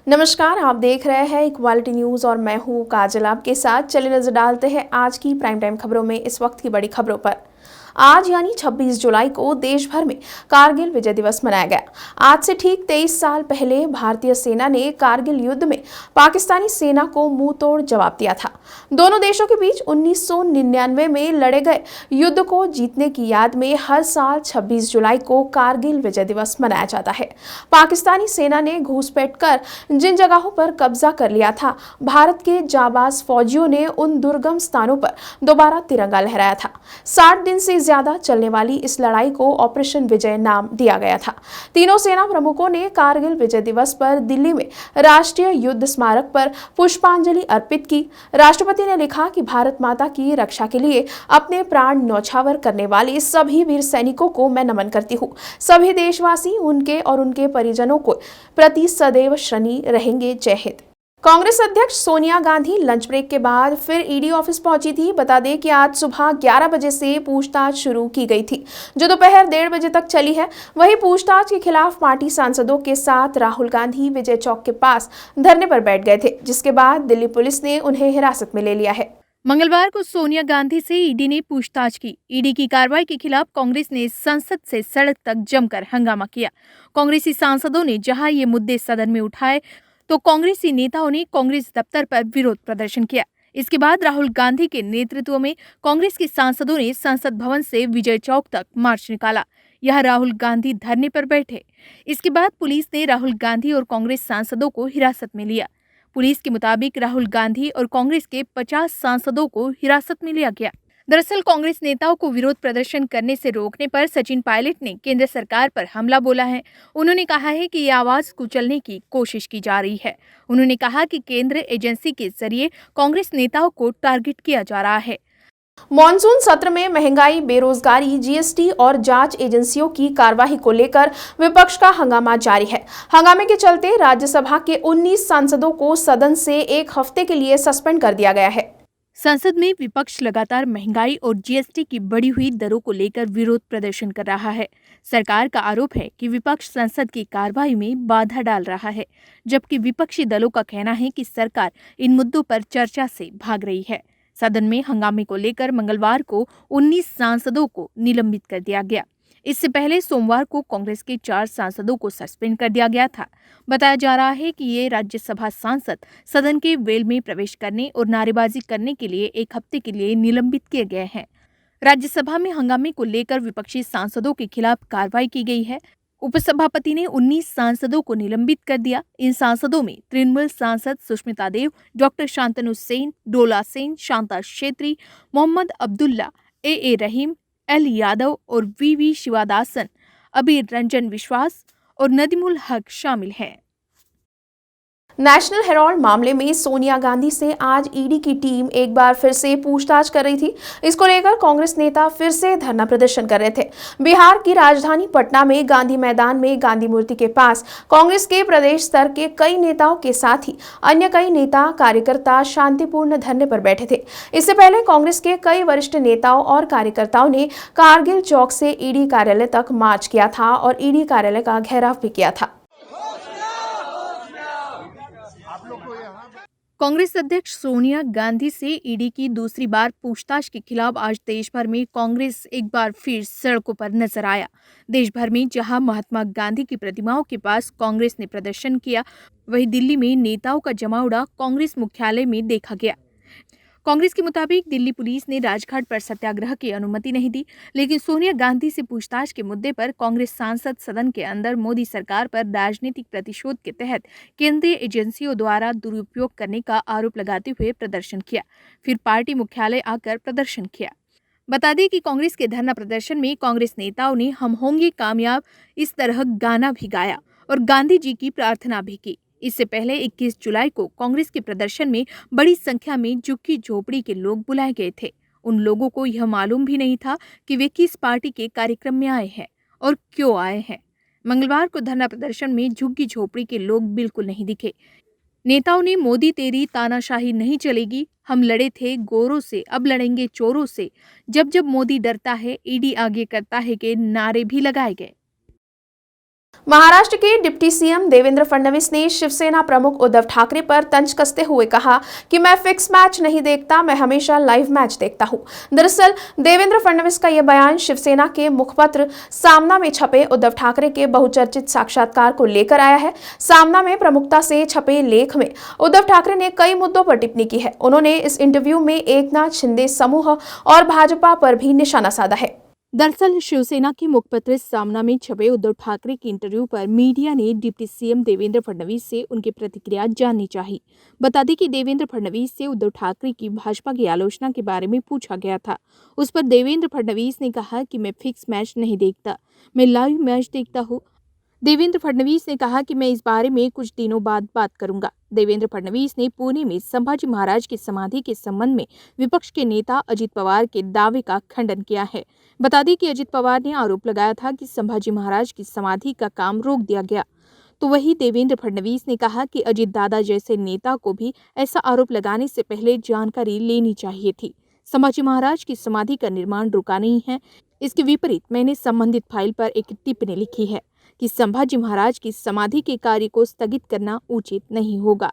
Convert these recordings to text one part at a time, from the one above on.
नमस्कार, आप देख रहे हैं इक्वालिटी न्यूज़ और मैं हूँ काजल आपके साथ। चलिए नजर डालते हैं आज की प्राइम टाइम खबरों में इस वक्त की बड़ी खबरों पर। आज यानी 26 जुलाई को देश भर में कारगिल विजय दिवस मनाया गया। आज से ठीक 23 साल पहले भारतीय सेना ने कारगिल युद्ध में पाकिस्तानी सेना को मुंह तोड़ जवाब दिया था। दोनों देशों के बीच 1999 में लड़े गए युद्ध को जीतने की याद में हर साल 26 जुलाई को कारगिल विजय दिवस मनाया जाता है। पाकिस्तानी सेना ने घुसपैठ कर जिन जगहों पर कब्जा कर लिया था, भारत के जाबाज फौजियों ने उन दुर्गम स्थानों पर दोबारा तिरंगा लहराया था। 60 दिन से ज्यादा चलने वाली इस लड़ाई को ऑपरेशन विजय नाम दिया गया था। तीनों सेना प्रमुखों ने कारगिल विजय दिवस पर दिल्ली में राष्ट्रीय युद्ध स्मारक पर पुष्पांजलि अर्पित की। राष्ट्रपति ने लिखा कि भारत माता की रक्षा के लिए अपने प्राण न्यौछावर करने वाले सभी वीर सैनिकों को मैं नमन करती हूँ। सभी देशवासी उनके और उनके परिजनों को प्रति सदैव ऋणी रहेंगे। जय हिंद। कांग्रेस अध्यक्ष सोनिया गांधी लंच ब्रेक के बाद फिर ईडी ऑफिस पहुंची थी। बता दें कि आज सुबह 11 बजे से पूछताछ शुरू की गई थी, जो दोपहर 1:30 बजे तक चली है। वहीं पूछताछ के खिलाफ पार्टी सांसदों के साथ राहुल गांधी विजय चौक के पास धरने पर बैठ गए थे, जिसके बाद दिल्ली पुलिस ने उन्हें हिरासत में ले लिया है। मंगलवार को सोनिया गांधी से ईडी ने पूछताछ की। ईडी की कार्रवाई के खिलाफ कांग्रेस ने संसद से सड़क तक जमकर हंगामा किया। कांग्रेसी सांसदों ने जहां ये मुद्दे सदन में उठाए, तो कांग्रेसी नेताओं ने कांग्रेस दफ्तर पर विरोध प्रदर्शन किया। इसके बाद राहुल गांधी के नेतृत्व में कांग्रेस के सांसदों ने संसद भवन से विजय चौक तक मार्च निकाला। यह राहुल गांधी धरने पर बैठे। इसके बाद पुलिस ने राहुल गांधी और कांग्रेस सांसदों को हिरासत में लिया। पुलिस के मुताबिक राहुल गांधी और कांग्रेस के 50 सांसदों को हिरासत में लिया गया। दरअसल कांग्रेस नेताओं को विरोध प्रदर्शन करने से रोकने पर सचिन पायलट ने केंद्र सरकार पर हमला बोला है। उन्होंने कहा है कि ये आवाज कुचलने की कोशिश की जा रही है। उन्होंने कहा कि केंद्र एजेंसी के जरिए कांग्रेस नेताओं को टारगेट किया जा रहा है। मॉनसून सत्र में महंगाई, बेरोजगारी, जीएसटी और जांच एजेंसियों की कार्रवाई को लेकर विपक्ष का हंगामा जारी है। हंगामे के चलते राज्यसभा के 19 सांसदों को सदन से एक हफ्ते के लिए सस्पेंड कर दिया गया है। संसद में विपक्ष लगातार महंगाई और जीएसटी की बढ़ी हुई दरों को लेकर विरोध प्रदर्शन कर रहा है। सरकार का आरोप है कि विपक्ष संसद की कार्रवाई में बाधा डाल रहा है, जबकि विपक्षी दलों का कहना है कि सरकार इन मुद्दों पर चर्चा से भाग रही है। सदन में हंगामे को लेकर मंगलवार को 19 सांसदों को निलंबित कर दिया गया। इससे पहले सोमवार को कांग्रेस के 4 सांसदों को सस्पेंड कर दिया गया था। बताया जा रहा है कि ये राज्यसभा सांसद सदन के वेल में प्रवेश करने और नारेबाजी करने के लिए एक हफ्ते के लिए निलंबित किए गए हैं। राज्यसभा में हंगामे को लेकर विपक्षी सांसदों के खिलाफ कार्रवाई की गई है। उपसभापति ने 19 सांसदों को निलंबित कर दिया। इन सांसदों में तृणमूल सांसद सुष्मिता देव, डॉक्टर शांतनु सेन, डोला सेन, शांता छेत्री, मोहम्मद अब्दुल्ला, ए रहीम, एल यादव और वी शिवादासन, अबीर रंजन विश्वास और नदीमुल हक शामिल हैं। नेशनल हेराल्ड मामले में सोनिया गांधी से आज ईडी की टीम एक बार फिर से पूछताछ कर रही थी। इसको लेकर कांग्रेस नेता फिर से धरना प्रदर्शन कर रहे थे। बिहार की राजधानी पटना में गांधी मैदान में गांधी मूर्ति के पास कांग्रेस के प्रदेश स्तर के कई नेताओं के साथ ही अन्य कई नेता कार्यकर्ता शांतिपूर्ण धरने पर बैठे थे। इससे पहले कांग्रेस के कई वरिष्ठ नेताओं और कार्यकर्ताओं ने कारगिल चौक से ईडी कार्यालय तक मार्च किया था और ईडी कार्यालय का घेराव भी किया था। कांग्रेस अध्यक्ष सोनिया गांधी से ईडी की दूसरी बार पूछताछ के खिलाफ आज देश भर में कांग्रेस एक बार फिर सड़कों पर नजर आया। देश भर में जहां महात्मा गांधी की प्रतिमाओं के पास कांग्रेस ने प्रदर्शन किया, वहीं दिल्ली में नेताओं का जमावड़ा कांग्रेस मुख्यालय में देखा गया। कांग्रेस के मुताबिक दिल्ली पुलिस ने राजघाट पर सत्याग्रह की अनुमति नहीं दी, लेकिन सोनिया गांधी से पूछताछ के मुद्दे पर कांग्रेस सांसद सदन के अंदर मोदी सरकार पर राजनीतिक प्रतिशोध के तहत केंद्रीय एजेंसियों द्वारा दुरुपयोग करने का आरोप लगाते हुए प्रदर्शन किया, फिर पार्टी मुख्यालय आकर प्रदर्शन किया। बता दें कि कांग्रेस के धरना प्रदर्शन में कांग्रेस नेताओं ने हम होंगे कामयाब इस तरह गाना भी गाया और गांधी जी की प्रार्थना भी की। इससे पहले 21 जुलाई को कांग्रेस के प्रदर्शन में बड़ी संख्या में झुग्गी झोपड़ी के लोग बुलाए गए थे। उन लोगों को यह मालूम भी नहीं था कि वे किस पार्टी के कार्यक्रम में आए हैं और क्यों आए हैं। मंगलवार को धरना प्रदर्शन में झुग्गी झोपड़ी के लोग बिल्कुल नहीं दिखे। नेताओं ने मोदी तेरी तानाशाही नहीं चलेगी, हम लड़े थे गोरों से, अब लड़ेंगे चोरों से, जब जब मोदी डरता है ईडी आगे करता है के नारे भी लगाए गए। महाराष्ट्र के डिप्टी सीएम देवेंद्र फडणवीस ने शिवसेना प्रमुख उद्धव ठाकरे पर तंज कसते हुए कहा कि मैं फिक्स मैच नहीं देखता, मैं हमेशा लाइव मैच देखता हूं। दरअसल देवेंद्र फडणवीस का यह बयान शिवसेना के मुखपत्र सामना में छपे उद्धव ठाकरे के बहुचर्चित साक्षात्कार को लेकर आया है। सामना में प्रमुखता से छपे लेख में उद्धव ठाकरे ने कई मुद्दों पर टिप्पणी की है। उन्होंने इस इंटरव्यू में एकनाथ शिंदे समूह और भाजपा पर भी निशाना साधा है। दरअसल शिवसेना के मुखपत्र सामना में छपे उद्धव ठाकरे के इंटरव्यू पर मीडिया ने डिप्टी सीएम देवेंद्र फडणवीस से उनकी प्रतिक्रिया जाननी चाहिए। बता दें कि देवेंद्र फडणवीस से उद्धव ठाकरे की भाजपा की आलोचना के बारे में पूछा गया था। उस पर देवेंद्र फडणवीस ने कहा कि मैं फिक्स मैच नहीं देखता, मैं लाइव मैच देखता हूँ। देवेंद्र फडणवीस ने कहा कि मैं इस बारे में कुछ दिनों बाद बात करूंगा। देवेंद्र फडणवीस ने पुणे में संभाजी महाराज की समाधि के संबंध में विपक्ष के नेता अजित पवार के दावे का खंडन किया है। बता दें कि अजित पवार ने आरोप लगाया था कि संभाजी महाराज की समाधि का काम रोक दिया गया। तो वही देवेंद्र फडणवीस ने कहा कि अजित दादा जैसे नेता को भी ऐसा आरोप लगाने से पहले जानकारी लेनी चाहिए थी। संभाजी महाराज की समाधि का निर्माण रुका नहीं है। इसके विपरीत मैंने संबंधित फाइल पर एक टिप्पणी लिखी है कि संभाजी महाराज की समाधि के कार्य को स्थगित करना उचित नहीं होगा।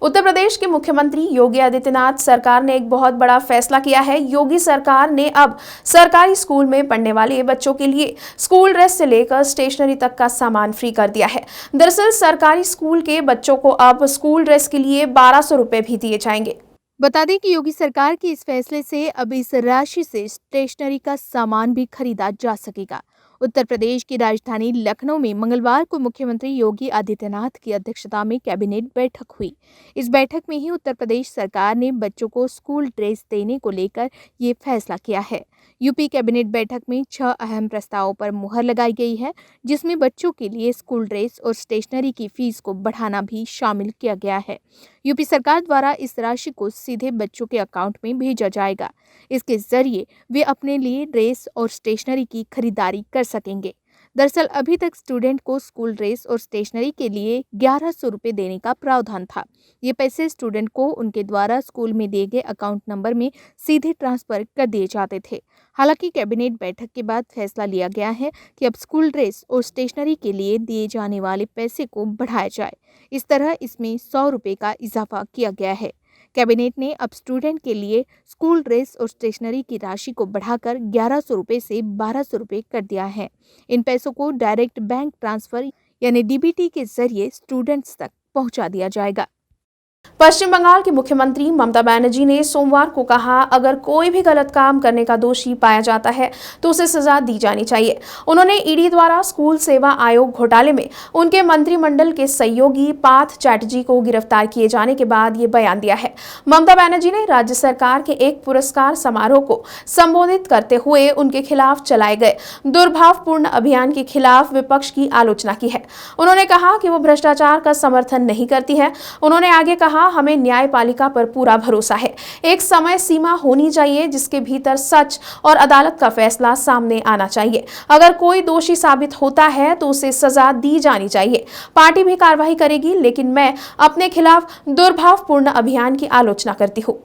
उत्तर प्रदेश के मुख्यमंत्री योगी आदित्यनाथ सरकार ने एक बहुत बड़ा फैसला किया है। योगी सरकार ने अब सरकारी स्कूल में पढ़ने वाले बच्चों के लिए स्कूल ड्रेस से लेकर स्टेशनरी तक का सामान फ्री कर दिया है। दरअसल सरकारी स्कूल के बच्चों को अब स्कूल ड्रेस के लिए 1200 रुपए भी दिए जाएंगे। बता दें कि योगी सरकार के इस फैसले से अब इस राशि से स्टेशनरी का सामान भी खरीदा जा सकेगा। उत्तर प्रदेश की राजधानी लखनऊ में मंगलवार को मुख्यमंत्री योगी आदित्यनाथ की अध्यक्षता में कैबिनेट बैठक हुई। इस बैठक में ही उत्तर प्रदेश सरकार ने बच्चों को स्कूल ड्रेस देने को लेकर ये फैसला किया है। यूपी कैबिनेट बैठक में 6 अहम प्रस्तावों पर मुहर लगाई गई है, जिसमें बच्चों के लिए स्कूल ड्रेस और स्टेशनरी की फीस को बढ़ाना भी शामिल किया गया है। यूपी सरकार द्वारा इस राशि को सीधे बच्चों के अकाउंट में भेजा जाएगा। इसके जरिए वे अपने लिए ड्रेस और स्टेशनरी की खरीदारी कर सकेंगे। दरअसल अभी तक स्टूडेंट को स्कूल ड्रेस और स्टेशनरी के लिए 1100 रुपये देने का प्रावधान था। ये पैसे स्टूडेंट को उनके द्वारा स्कूल में दिए गए अकाउंट नंबर में सीधे ट्रांसफर कर दिए जाते थे। हालांकि कैबिनेट बैठक के बाद फैसला लिया गया है कि अब स्कूल ड्रेस और स्टेशनरी के लिए दिए जाने वाले पैसे को बढ़ाया जाए। इस तरह इसमें 100 रुपये का इजाफा किया गया है। कैबिनेट ने अब स्टूडेंट के लिए स्कूल ड्रेस और स्टेशनरी की राशि को बढ़ाकर 1100 रुपये से 1200 रुपये कर दिया है। इन पैसों को डायरेक्ट बैंक ट्रांसफर यानी डीबीटी के जरिए स्टूडेंट्स तक पहुंचा दिया जाएगा। पश्चिम बंगाल की मुख्यमंत्री ममता बनर्जी ने सोमवार को कहा, अगर कोई भी गलत काम करने का दोषी पाया जाता है तो उसे सजा दी जानी चाहिए। उन्होंने ईडी द्वारा स्कूल सेवा आयोग घोटाले में उनके मंत्रिमंडल के सहयोगी पार्थ चैटर्जी को गिरफ्तार किए जाने के बाद ये बयान दिया है। ममता बनर्जी ने राज्य सरकार के एक पुरस्कार समारोह को संबोधित करते हुए उनके खिलाफ चलाए गए दुर्भावपूर्ण अभियान के खिलाफ विपक्ष की आलोचना की है। उन्होंने कहा कि वो भ्रष्टाचार का समर्थन नहीं करती है। उन्होंने आगे कहा, हमें न्यायपालिका पर पूरा भरोसा है। एक समय सीमा होनी चाहिए जिसके भीतर सच और अदालत का फैसला सामने आना चाहिए। अगर कोई दोषी साबित होता है तो उसे सजा दी जानी चाहिए। पार्टी भी कार्रवाई करेगी, लेकिन मैं अपने खिलाफ दुर्भावपूर्ण अभियान की आलोचना करती हूँ।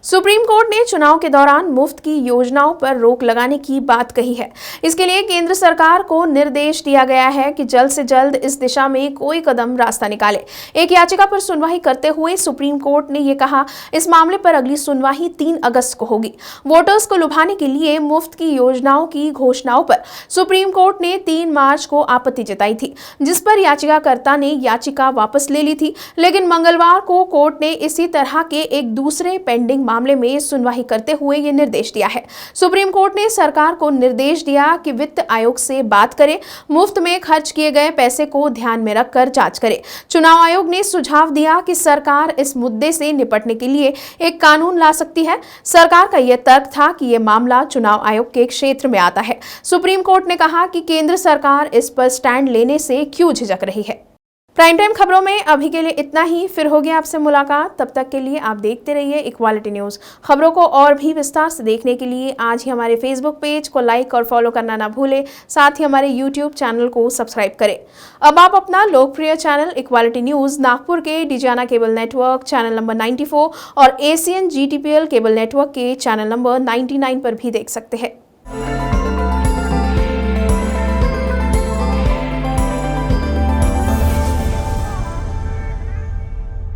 सुप्रीम कोर्ट ने चुनाव के दौरान मुफ्त की योजनाओं पर रोक लगाने की बात कही है। इसके लिए केंद्र सरकार को निर्देश दिया गया है कि जल्द से जल्द इस दिशा में कोई कदम रास्ता निकाले। एक याचिका पर सुनवाई करते हुए सुप्रीम कोर्ट ने यह कहा, इस मामले पर अगली सुनवाई 3 अगस्त को होगी। वोटर्स को लुभाने के लिए मुफ्त की योजनाओं की घोषणाओं पर सुप्रीम कोर्ट ने 3 मार्च को आपत्ति जताई थी, जिस पर याचिकाकर्ता ने याचिका वापस ले ली थी। लेकिन मंगलवार को कोर्ट ने इसी तरह के एक दूसरे पेंडिंग मामले में सुनवाई करते हुए ये निर्देश दिया है। सुप्रीम कोर्ट ने सरकार को निर्देश दिया कि वित्त आयोग से बात करे, मुफ्त में खर्च किए गए पैसे को ध्यान में रखकर जांच करे। चुनाव आयोग ने सुझाव दिया कि सरकार इस मुद्दे से निपटने के लिए एक कानून ला सकती है। सरकार का यह तर्क था कि यह मामला चुनाव आयोग के क्षेत्र में आता है। सुप्रीम कोर्ट ने कहा कि केंद्र सरकार इस पर स्टैंड लेने से क्यों झिझक रही है। प्राइम टाइम खबरों में अभी के लिए इतना ही। फिर होगी आपसे मुलाकात। तब तक के लिए आप देखते रहिए इक्वालिटी न्यूज़। खबरों को और भी विस्तार से देखने के लिए आज ही हमारे फेसबुक पेज को लाइक और फॉलो करना ना भूलें। साथ ही हमारे यूट्यूब चैनल को सब्सक्राइब करें। अब आप अपना लोकप्रिय चैनल इक्वालिटी न्यूज़ नागपुर के डिजाना केबल नेटवर्क चैनल नंबर 94 और एशियन GTPL केबल नेटवर्क के चैनल नंबर 99 पर भी देख सकते हैं।